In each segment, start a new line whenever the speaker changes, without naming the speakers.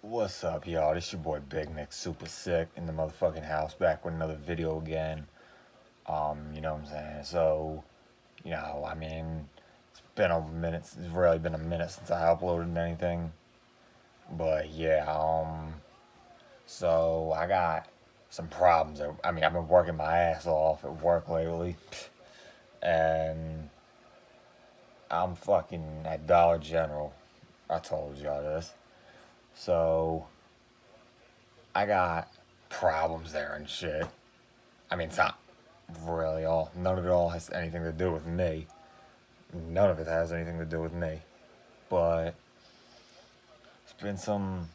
What's up, y'all? This your boy Big Nick, super sick in the motherfucking house, back with another video again. You know what I'm saying? So, it's been a minute. It's really been a minute since I uploaded anything. But yeah, so I got some problems. I've been working my ass off at work lately, and I'm fucking at Dollar General. I told y'all this. So I got problems there and shit. It's not really all. None of it all has anything to do with me. None of it has anything to do with me. But there's been some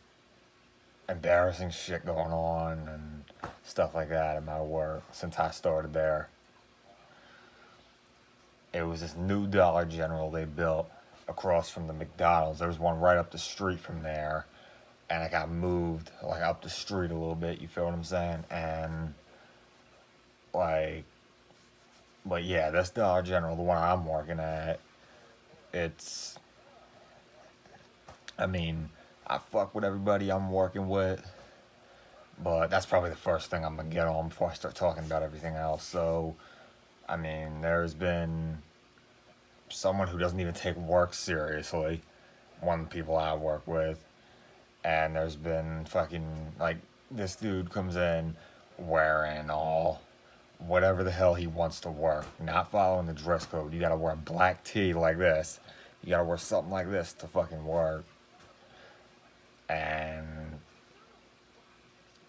embarrassing shit going on and stuff like that at my work since I started there. It was this new Dollar General they built across from the McDonald's. There was one right up the street from there, and it got moved like up the street a little bit. You feel what I'm saying? And like, but yeah, this Dollar General, the one I'm working at, it's, I mean, I fuck with everybody I'm working with, but that's probably the first thing I'm gonna get on before I start talking about everything else. So, there's been someone who doesn't even take work seriously, one of the people I work with, and there's been fucking, like, this dude comes in wearing all whatever the hell he wants to wear, not following the dress code. You gotta wear a black tee like this. You gotta wear something like this to fucking work. And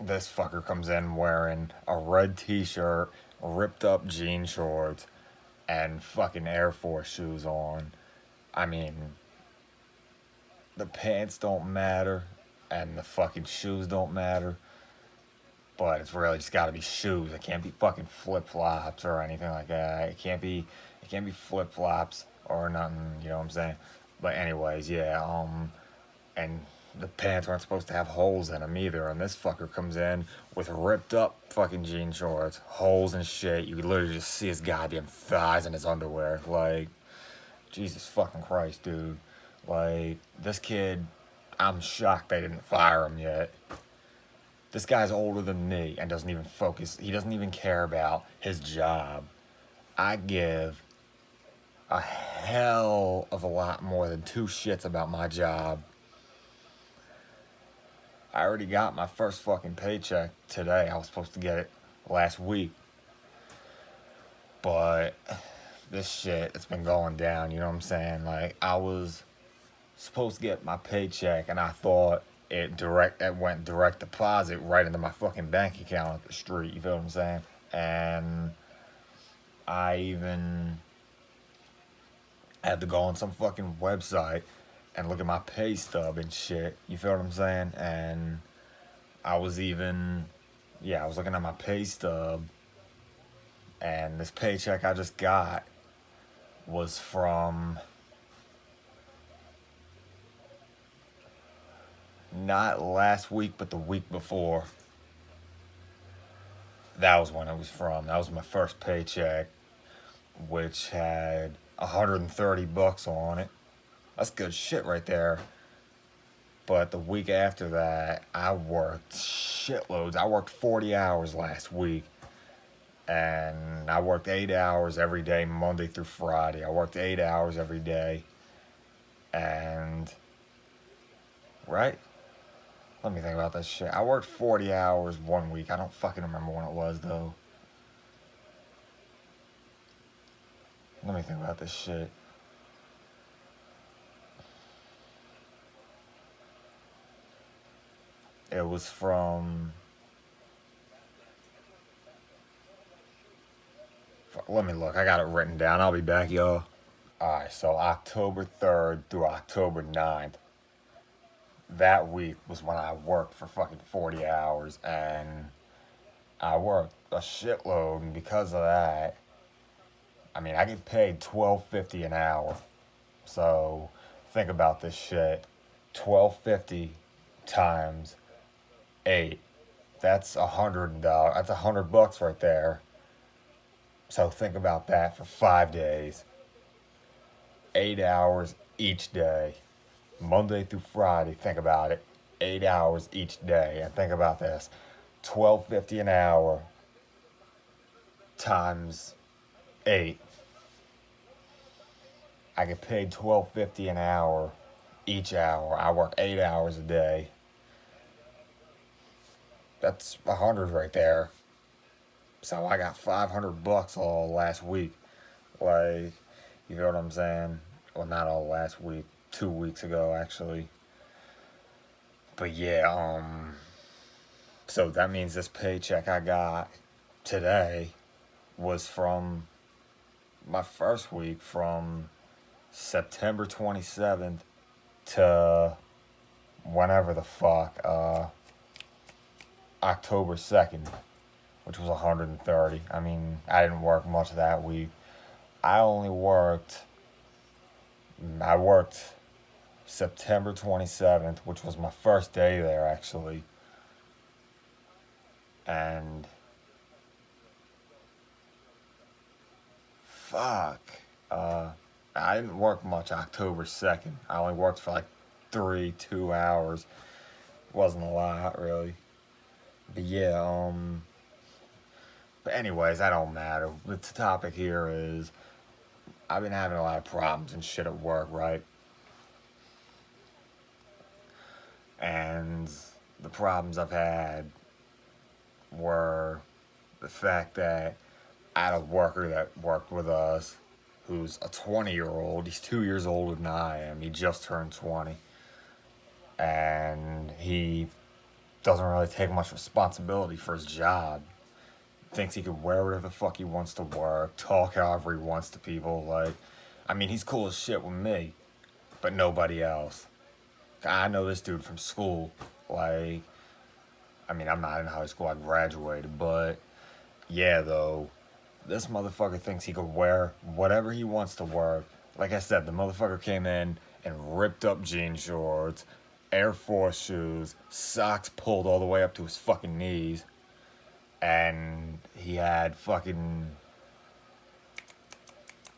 this fucker comes in wearing a red t-shirt, ripped up jean shorts, and fucking Air Force shoes on. I mean, the pants don't matter, and the fucking shoes don't matter, but it's really just gotta be shoes. It can't be fucking flip-flops or anything like that. It can't be flip-flops or nothing, you know what I'm saying? But anyways, yeah, and the pants aren't supposed to have holes in them either. And this fucker comes in with ripped up fucking jean shorts, holes and shit. You could literally just see his goddamn thighs in his underwear. Like, Jesus fucking Christ, dude. Like, this kid, I'm shocked they didn't fire him yet. This guy's older than me and doesn't even focus. He doesn't even care about his job. I give a hell of a lot more than two shits about my job. I already got my first fucking paycheck today. I was supposed to get it last week. But this shit, it's been going down, you know what I'm saying? Like, I was supposed to get my paycheck, and I thought it went direct deposit right into my fucking bank account at the street, you feel what I'm saying? And I even had to go on some fucking website and look at my pay stub and shit. You feel what I'm saying? And I was looking at my pay stub, and this paycheck I just got was from not last week, but the week before. That was when it was from. That was my first paycheck, which had 130 bucks on it. That's good shit right there. But the week after that, I worked shitloads. I worked 40 hours last week. And I worked 8 hours every day, Monday through Friday. I worked 8 hours every day. And, right? Let me think about this shit. I worked 40 hours one week. I don't fucking remember when it was, though. Let me think about this shit. It was from... Let me look. I got it written down. I'll be back, y'all. Alright, so October 3rd through October 9th. That week was when I worked for fucking 40 hours. And I worked a shitload. And because of that, I get paid $12.50 an hour. So, think about this shit. $12.50 times 8. That's $100. That's $100 right there. So think about that for 5 days. 8 hours each day. Monday through Friday. Think about it. 8 hours each day. And think about this, $12.50 an hour times 8. I get paid $12.50 an hour each hour. I work 8 hours a day. That's 100 right there. So I got $500 all last week. Like, you know what I'm saying? Well, not all last week. 2 weeks ago, actually. But yeah, so that means this paycheck I got today was from my first week, from September 27th to whenever the fuck, October 2nd, which was 130. I mean, I didn't work much that week. I only I worked September 27th, which was my first day there actually. And fuck, uh, I didn't work much October 2nd. I only worked for like 2 hours. Wasn't a lot really. But yeah, but anyways, that don't matter. The topic here is I've been having a lot of problems and shit at work, right? And the problems I've had were the fact that I had a worker that worked with us who's a 20-year-old. He's 2 years older than I am. He just turned 20. And he doesn't really take much responsibility for his job. Thinks he could wear whatever the fuck he wants to work, talk however he wants to people. Like, I mean, he's cool as shit with me, but nobody else. I know this dude from school. Like, I mean, I'm not in high school, I graduated, but yeah, though, this motherfucker thinks he could wear whatever he wants to wear. Like I said, the motherfucker came in and ripped up jean shorts, Air Force shoes, socks pulled all the way up to his fucking knees, and he had fucking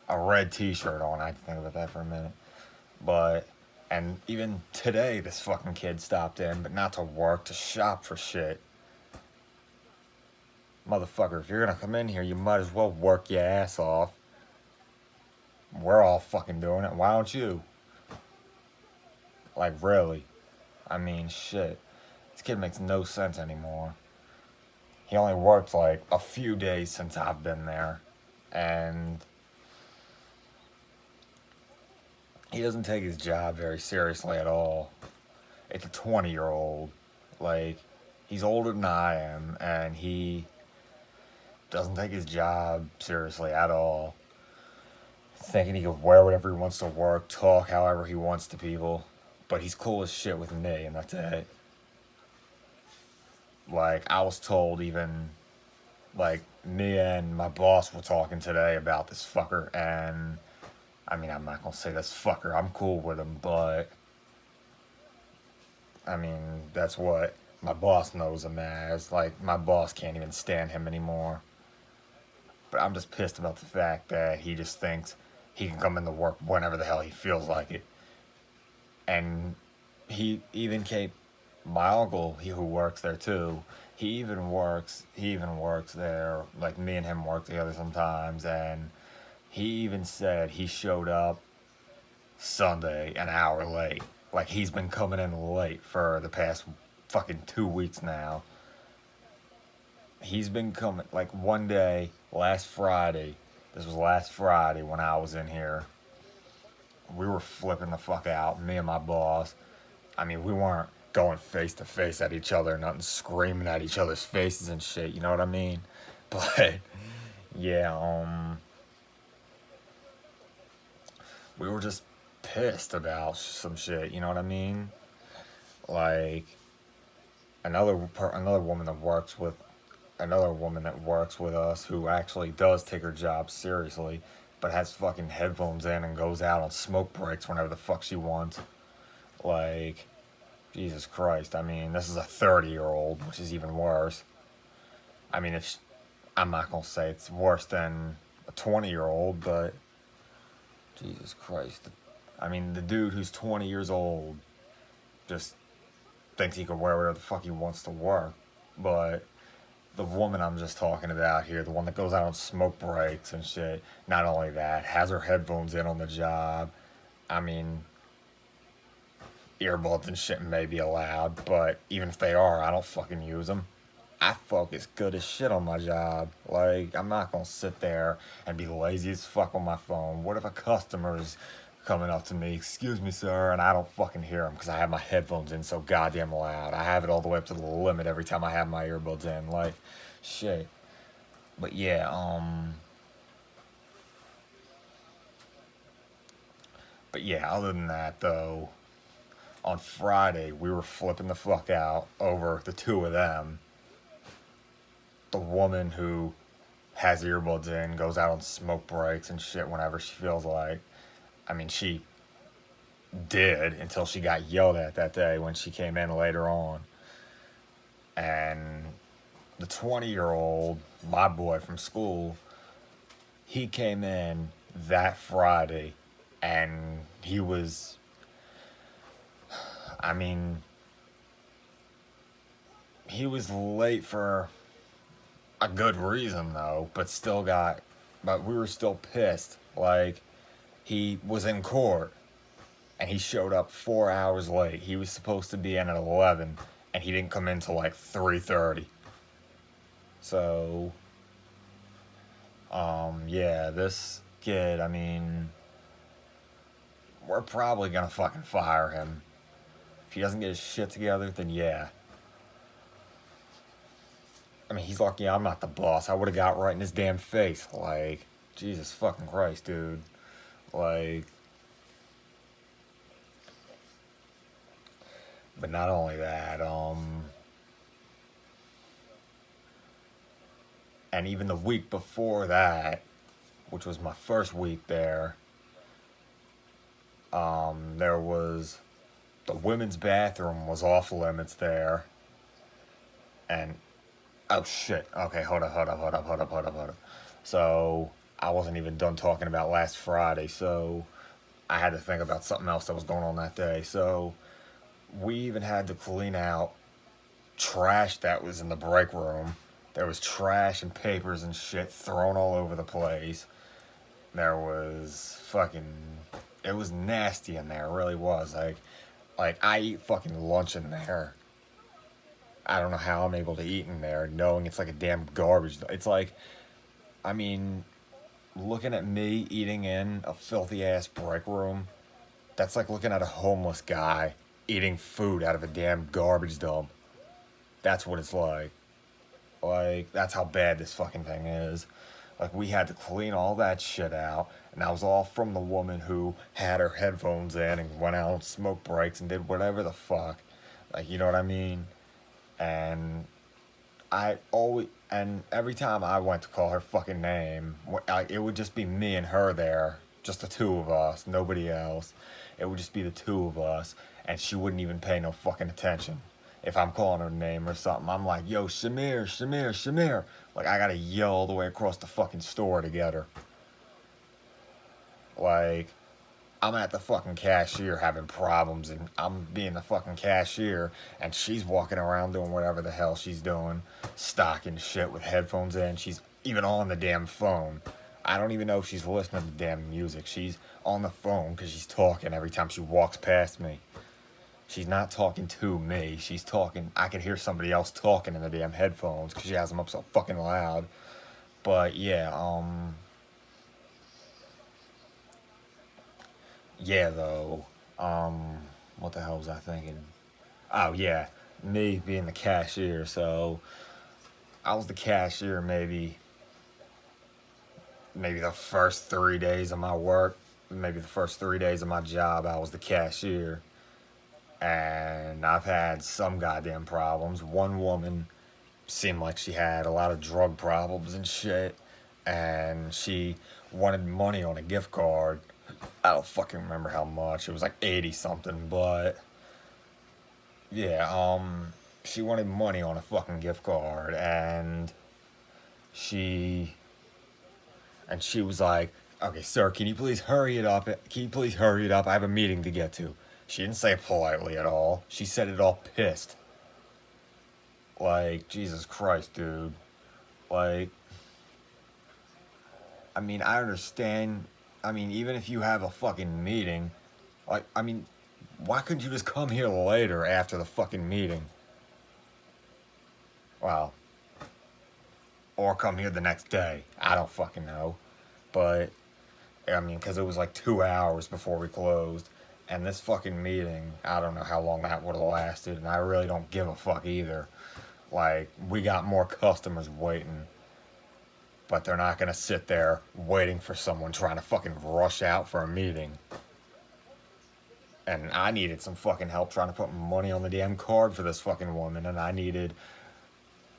a red t-shirt on. I had to think about that for a minute. But, and even today, this fucking kid stopped in, but not to work, to shop for shit. Motherfucker, if you're gonna come in here, you might as well work your ass off. We're all fucking doing it. Why don't you? Like, really? I mean, shit. This kid makes no sense anymore. He only worked like a few days since I've been there. And he doesn't take his job very seriously at all. It's a 20-year-old. Like, he's older than I am, and he doesn't take his job seriously at all. Thinking he could wear whatever he wants to work, talk however he wants to people. But he's cool as shit with me, and that's it. Like, I was told even, like, me and my boss were talking today about this fucker, and, I mean, I'm not gonna say this fucker, I'm cool with him, but, I mean, that's what my boss knows him as. Like, my boss can't even stand him anymore. But I'm just pissed about the fact that he just thinks he can come into work whenever the hell he feels like it. And he even came, my uncle, who works there too, he even works there, like me and him work together sometimes, and he even said he showed up Sunday an hour late. Like, he's been coming in late for the past fucking 2 weeks now. He's been coming, like, one day, last Friday, this was last Friday when I was in here, we were flipping the fuck out, me and my boss. I mean, we weren't going face to face at each other, nothing screaming at each other's faces and shit, you know what I mean? But, yeah, we were just pissed about some shit, you know what I mean? Like, another woman that works with us who actually does take her job seriously, but has fucking headphones in and goes out on smoke breaks whenever the fuck she wants. Like, Jesus Christ. I mean, this is a 30-year-old, which is even worse. I mean, I'm not gonna say it's worse than a 20-year-old, but Jesus Christ. I mean, the dude who's 20 years old just thinks he can wear whatever the fuck he wants to work. But the woman I'm just talking about here, the one that goes out on smoke breaks and shit, not only that, has her headphones in on the job. I mean, earbuds and shit may be allowed, but even if they are, I don't fucking use them. I focus good as shit on my job. Like, I'm not gonna sit there and be lazy as fuck on my phone. What if a customer's coming up to me, excuse me, sir, and I don't fucking hear him because I have my headphones in so goddamn loud. I have it all the way up to the limit every time I have my earbuds in. Like, shit. But yeah, other than that, though, on Friday, we were flipping the fuck out over the two of them. The woman who has earbuds in, goes out on smoke breaks and shit whenever she feels like. I mean, she did until she got yelled at that day when she came in later on. And the 20-year-old, my boy from school, he came in that Friday and he was, I mean, he was late for a good reason though, but we were still pissed. Like, he was in court and he showed up 4 hours late. He was supposed to be in at 11 and he didn't come in till like 3:30. So, yeah, this kid, I mean, we're probably gonna fucking fire him. If he doesn't get his shit together, then yeah. I mean, he's lucky I'm not the boss. I would have got right in his damn face. Like, Jesus fucking Christ, dude. Like, but not only that, and even the week before that, which was my first week there, there was the women's bathroom was off limits there, and oh shit, okay, hold up. So I wasn't even done talking about last Friday, so I had to think about something else that was going on that day. So we even had to clean out trash that was in the break room. There was trash and papers and shit thrown all over the place. There was fucking, it was nasty in there, it really was. Like I eat fucking lunch in there. I don't know how I'm able to eat in there knowing it's like a damn garbage. It's like, I mean, looking at me eating in a filthy ass break room, that's like looking at a homeless guy eating food out of a damn garbage dump. That's what it's like. Like, that's how bad this fucking thing is. Like, we had to clean all that shit out, and that was all from the woman who had her headphones in and went out on smoke breaks and did whatever the fuck. Like, you know what I mean? And and every time I went to call her fucking name, it would just be me and her there, just the two of us, nobody else. It would just be the two of us, and she wouldn't even pay no fucking attention. If I'm calling her name or something, I'm like, yo, Shamir. Like, I gotta yell all the way across the fucking store to get her. Like, I'm at the fucking cashier having problems, and I'm being the fucking cashier, and she's walking around doing whatever the hell she's doing, stocking shit with headphones in. She's even on the damn phone. I don't even know if she's listening to damn music. She's on the phone because she's talking every time she walks past me. She's not talking to me. She's talking. I can hear somebody else talking in the damn headphones because she has them up so fucking loud. But yeah, yeah, though. What the hell was I thinking? Oh, yeah. Me being the cashier. So, I was the cashier maybe the first 3 days of my work. Maybe the first 3 days of my job, I was the cashier. And I've had some goddamn problems. One woman seemed like she had a lot of drug problems and shit. And she wanted money on a gift card. I don't fucking remember how much. It was like 80 something, but yeah, she wanted money on a fucking gift card, and she she was like, "Okay, sir, can you please hurry it up? Can you please hurry it up? I have a meeting to get to." She didn't say it politely at all. She said it all pissed. Like, Jesus Christ, dude. Like, I mean, I understand. I mean, even if you have a fucking meeting, like, I mean, why couldn't you just come here later after the fucking meeting? Well, or come here the next day. I don't fucking know. But, I mean, because it was like 2 hours before we closed. And this fucking meeting, I don't know how long that would have lasted. And I really don't give a fuck either. Like, we got more customers waiting. But they're not going to sit there waiting for someone trying to fucking rush out for a meeting. And I needed some fucking help trying to put money on the damn card for this fucking woman. And I needed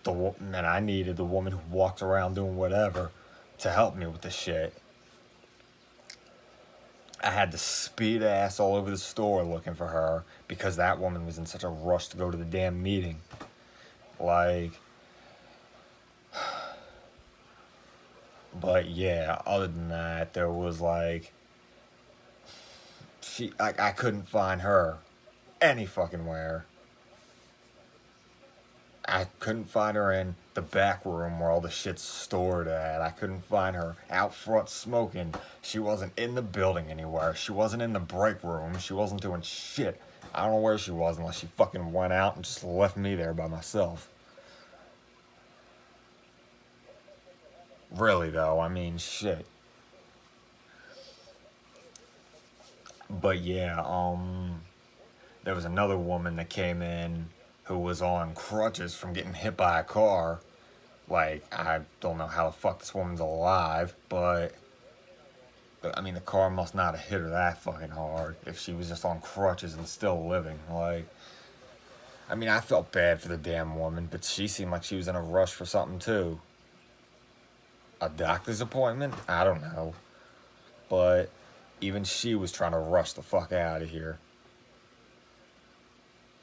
the woman who walked around doing whatever to help me with the shit. I had to speed ass all over the store looking for her because that woman was in such a rush to go to the damn meeting. Like, but yeah, other than that, there was like, I couldn't find her any fucking where. I couldn't find her in the back room where all the shit's stored at. I couldn't find her out front smoking. She wasn't in the building anywhere. She wasn't in the break room. She wasn't doing shit. I don't know where she was unless she fucking went out and just left me there by myself. Really though, I mean, shit. But yeah, there was another woman that came in who was on crutches from getting hit by a car. Like, I don't know how the fuck this woman's alive, but I mean, the car must not have hit her that fucking hard if she was just on crutches and still living. Like, I mean, I felt bad for the damn woman, but she seemed like she was in a rush for something too. A doctor's appointment? I don't know. But even she was trying to rush the fuck out of here.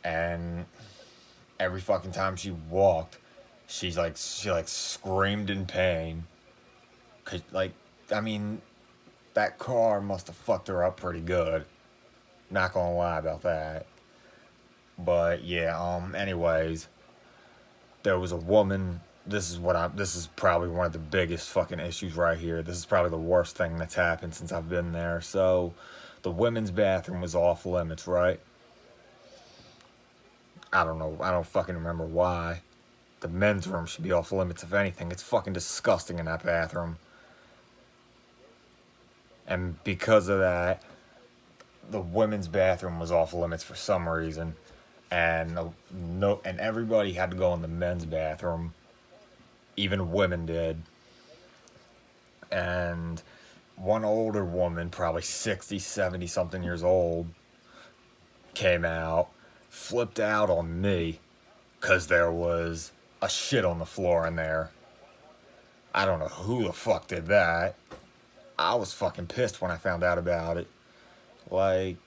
And every fucking time she walked, she screamed in pain. 'Cause, like, I mean, that car must have fucked her up pretty good. Not gonna lie about that. But yeah, anyways, there was a woman. This is probably one of the biggest fucking issues right here. This is probably the worst thing that's happened since I've been there. So, the women's bathroom was off limits, right? I don't know. I don't fucking remember why. The men's room should be off limits if anything. It's fucking disgusting in that bathroom. And because of that, the women's bathroom was off limits for some reason. And and everybody had to go in the men's bathroom. Even women did. And one older woman, probably 60, 70 something years old, came out, flipped out on me because there was a shit on the floor in there. I don't know who the fuck did that. I was fucking pissed when I found out about it. Like,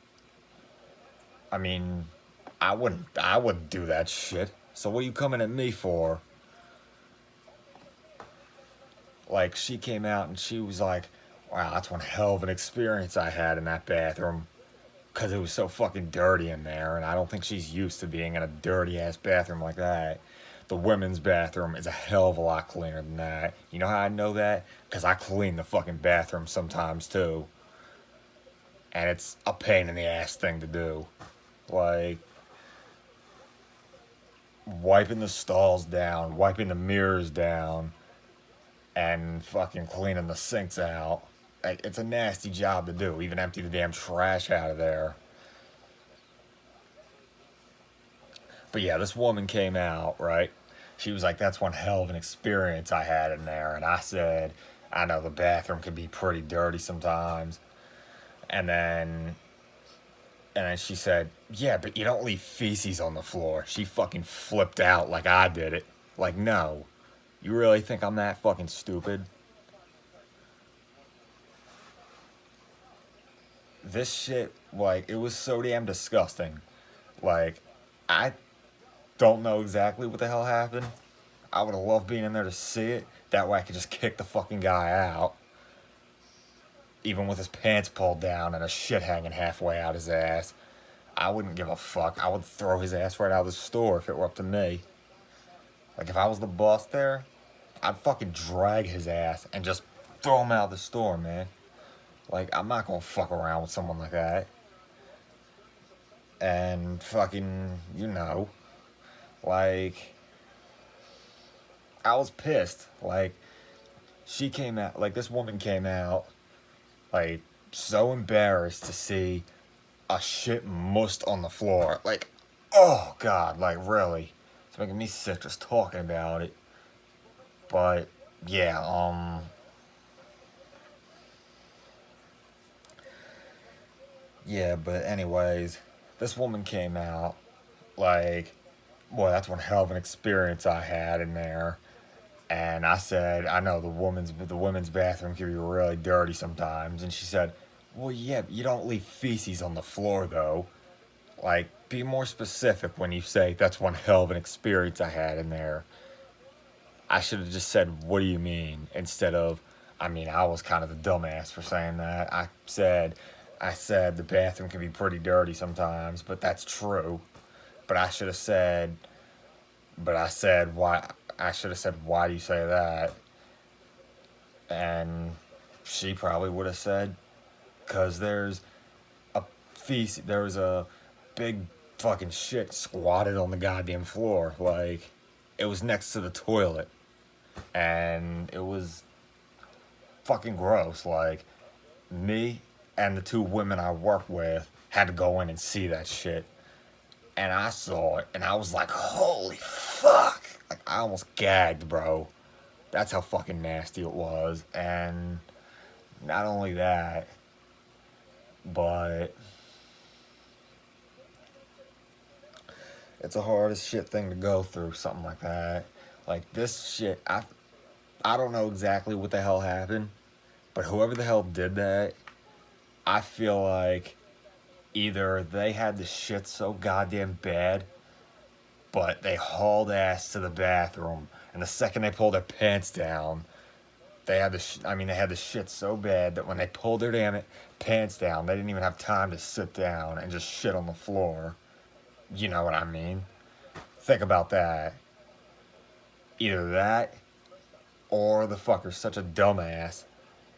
I mean, I wouldn't do that shit. So what are you coming at me for? Like, she came out and she was like, wow, that's one hell of an experience I had in that bathroom. Because it was so fucking dirty in there, and I don't think she's used to being in a dirty-ass bathroom like that. The women's bathroom is a hell of a lot cleaner than that. You know how I know that? Because I clean the fucking bathroom sometimes, too. And it's a pain in the ass thing to do. Like, wiping the stalls down, wiping the mirrors down, and fucking cleaning the sinks out. It's a nasty job to do. Even empty the damn trash out of there. But yeah, this woman came out, right? She was like, that's one hell of an experience I had in there. And I said, I know the bathroom can be pretty dirty sometimes. And then she said, yeah, but you don't leave feces on the floor. She fucking flipped out like I did it. Like, no. You really think I'm that fucking stupid? This shit, like, it was so damn disgusting. Like, I don't know exactly what the hell happened. I would have loved being in there to see it. That way I could just kick the fucking guy out. Even with his pants pulled down and a shit hanging halfway out his ass. I wouldn't give a fuck. I would throw his ass right out of the store if it were up to me. Like, if I was the boss there, I'd fucking drag his ass and just throw him out of the store, man. Like, I'm not gonna fuck around with someone like that. And fucking, like, I was pissed. Like, she came out, like, this woman came out, like, so embarrassed to see a shit mushed on the floor. Like, oh, God, like, really. It's making me sick just talking about it. But, yeah, yeah, but anyways, this woman came out, like, boy, that's one hell of an experience I had in there. And I said, I know the women's bathroom can be really dirty sometimes. And she said, well, yeah, but you don't leave feces on the floor though. Like, be more specific when you say that's one hell of an experience I had in there. I should have just said, what do you mean? Instead of, I mean, I was kind of the dumbass for saying that. I said the bathroom can be pretty dirty sometimes, but that's true. But I should have said, but I said, why? I should have said, why do you say that? And she probably would have said, because there was a big fucking shit squatted on the goddamn floor. Like, it was next to the toilet. And it was fucking gross. Like, me and the two women I work with had to go in and see that shit. And I saw it, and I was like, holy fuck. Like, I almost gagged, bro. That's how fucking nasty it was. And not only that, but it's a hard as shit thing to go through, something like that. Like, this shit, I don't know exactly what the hell happened, but whoever the hell did that, I feel like either they had the shit so goddamn bad, but they hauled ass to the bathroom, and the second they pulled their pants down, they had they had the shit so bad that when they pulled their damn pants down, they didn't even have time to sit down and just shit on the floor. You know what I mean? Think about that. Either that, or the fucker's such a dumbass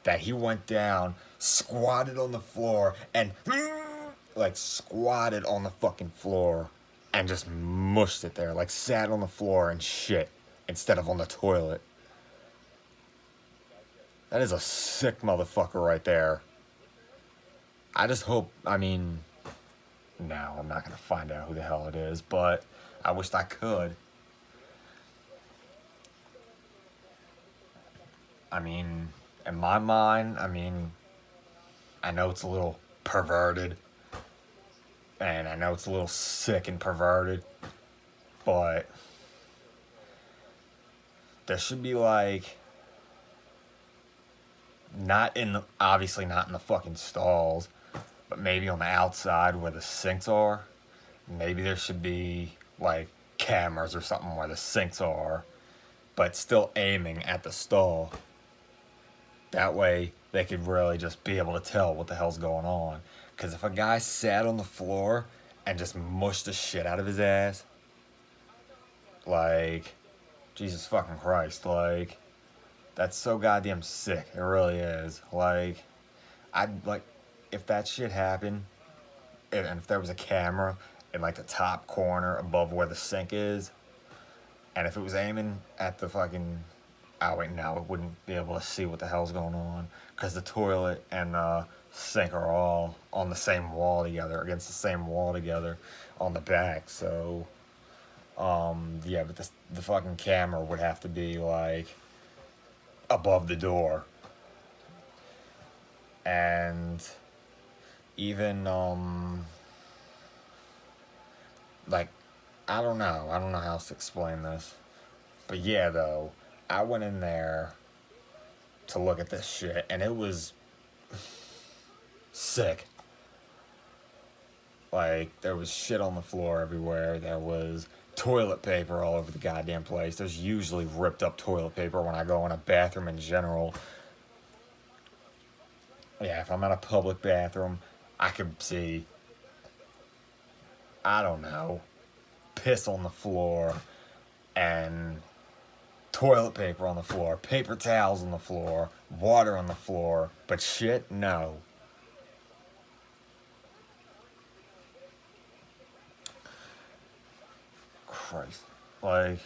that he went down, squatted on the floor, and like squatted on the fucking floor and just mushed it there. Like, sat on the floor and shit instead of on the toilet. That is a sick motherfucker right there. I just hope, no, I'm not going to find out who the hell it is, but I wished I could. In my mind, I know it's a little perverted, and I know it's a little sick and perverted, but there should be, like, obviously not in the fucking stalls, but maybe on the outside where the sinks are. Maybe there should be, like, cameras or something where the sinks are, but still aiming at the stall. That way, they could really just be able to tell what the hell's going on. Because if a guy sat on the floor and just mushed the shit out of his ass, like, Jesus fucking Christ, like, that's so goddamn sick. It really is. Like, if that shit happened, and if there was a camera in, like, the top corner above where the sink is, and if it was aiming at the fucking, oh wait, no, it wouldn't be able to see what the hell's going on, because the toilet and the sink are all on the same wall together, against the same wall together on the back. So, yeah, but the fucking camera would have to be, like, above the door. And even, like, I don't know how else to explain this. But yeah, though, I went in there to look at this shit, and it was sick. Like, there was shit on the floor everywhere. There was toilet paper all over the goddamn place. There's usually ripped up toilet paper when I go in a bathroom in general. Yeah, if I'm at a public bathroom, I could see I don't know, piss on the floor and toilet paper on the floor, paper towels on the floor, water on the floor, but shit, no. Christ. Like,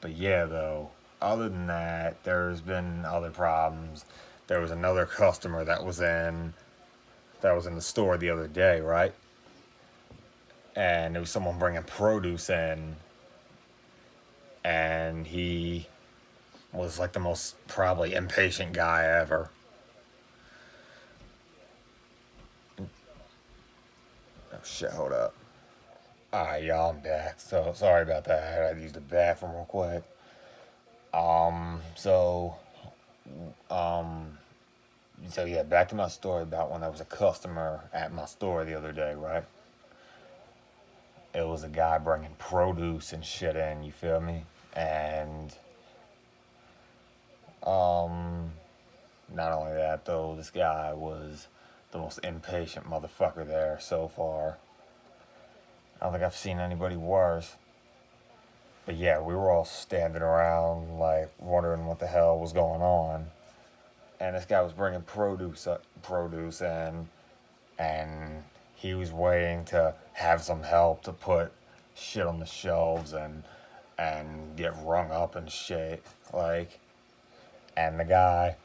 but yeah, though, other than that, there's been other problems. There was another customer that was in the store the other day, right? And it was someone bringing produce in, and he was like the most probably impatient guy ever. Oh shit, hold up. Alright, y'all, I'm back. So sorry about that. I had to use the bathroom real quick. So um so yeah, back to my story about when there was a customer at my store the other day, right? It was a guy bringing produce and shit in, you feel me? And um not only that though, this guy was the most impatient motherfucker there so far. I don't think I've seen anybody worse. But yeah, we were all standing around like wondering what the hell was going on. And this guy was bringing produce in, and he was waiting to have some help to put shit on the shelves and get rung up and shit. Like, and the guy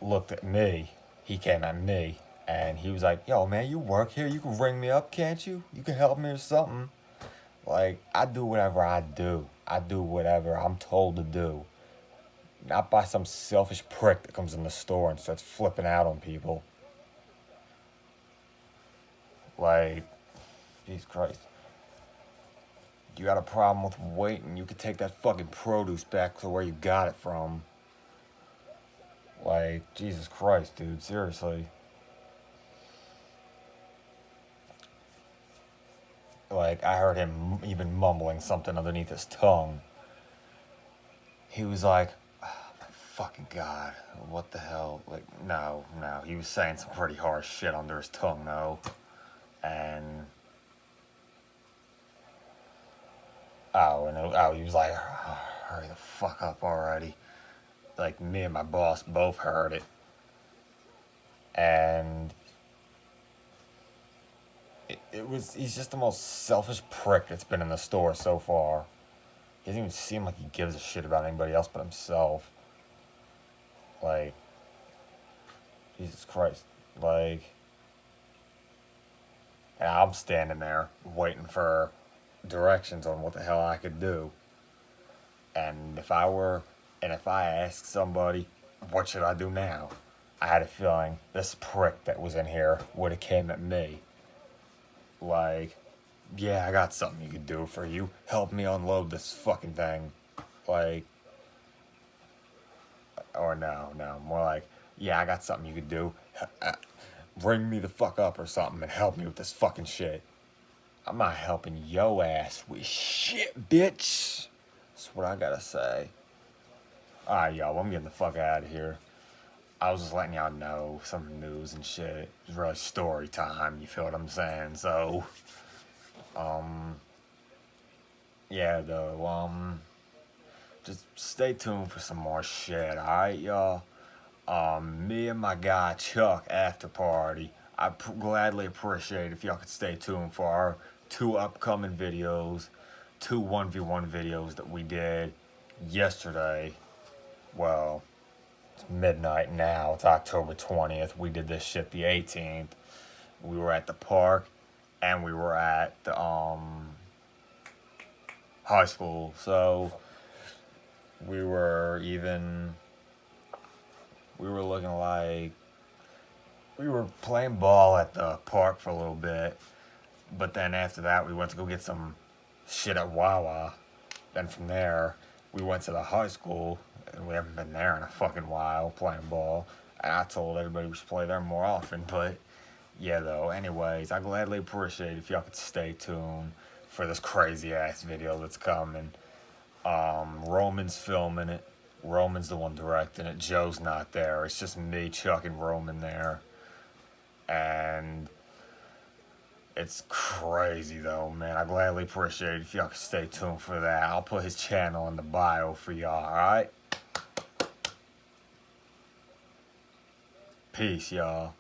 looked at me. He came at me, and he was like, "Yo, man, you work here. You can ring me up, can't you? You can help me or something." Like, I do whatever I do. I do whatever I'm told to do. Not by some selfish prick that comes in the store and starts flipping out on people. Like, Jesus Christ. You got a problem with waiting, you could take that fucking produce back to where you got it from. Like, Jesus Christ, dude, seriously. Like, I heard him even mumbling something underneath his tongue. He was like, oh, my fucking God, what the hell? Like, no, no. He was saying some pretty harsh shit under his tongue, though. And, he was like, oh, hurry the fuck up already. Like, me and my boss both heard it. And he's just the most selfish prick that's been in the store so far. He doesn't even seem like he gives a shit about anybody else but himself. Like, Jesus Christ. Like, and I'm standing there waiting for directions on what the hell I could do. And if I asked somebody, what should I do now? I had a feeling this prick that was in here would have came at me. Like, yeah, I got something you could do for you. Help me unload this fucking thing. Like, or no, more like, yeah, I got something you could do. Ring me the fuck up or something and help me with this fucking shit. I'm not helping yo ass with shit, bitch. That's what I gotta say. Alright, y'all, I'm getting the fuck out of here. I was just letting y'all know some news and shit. It's really story time, you feel what I'm saying? So, yeah, though, just stay tuned for some more shit, alright, y'all? Me and my guy Chuck after party. I gladly appreciate if y'all could stay tuned for our 2 upcoming videos, 2 1v1 videos that we did yesterday. Well, it's midnight now. It's October 20th. We did this shit the 18th. We were at the park and we were at the high school. So we were looking like we were playing ball at the park for a little bit, but then after that we went to go get some shit at Wawa. Then from there we went to the high school, and we haven't been there in a fucking while playing ball. And I told everybody we should play there more often, but yeah though, anyways, I gladly appreciate if y'all could stay tuned for this crazy ass video that's coming. Roman's filming it. Roman's the one directing it. Joe's not there. It's just me, Chuck, and Roman there. And It's crazy though, man. I gladly appreciate it if y'all can stay tuned for that. I'll put his channel in the bio for y'all, alright? Peace, y'all.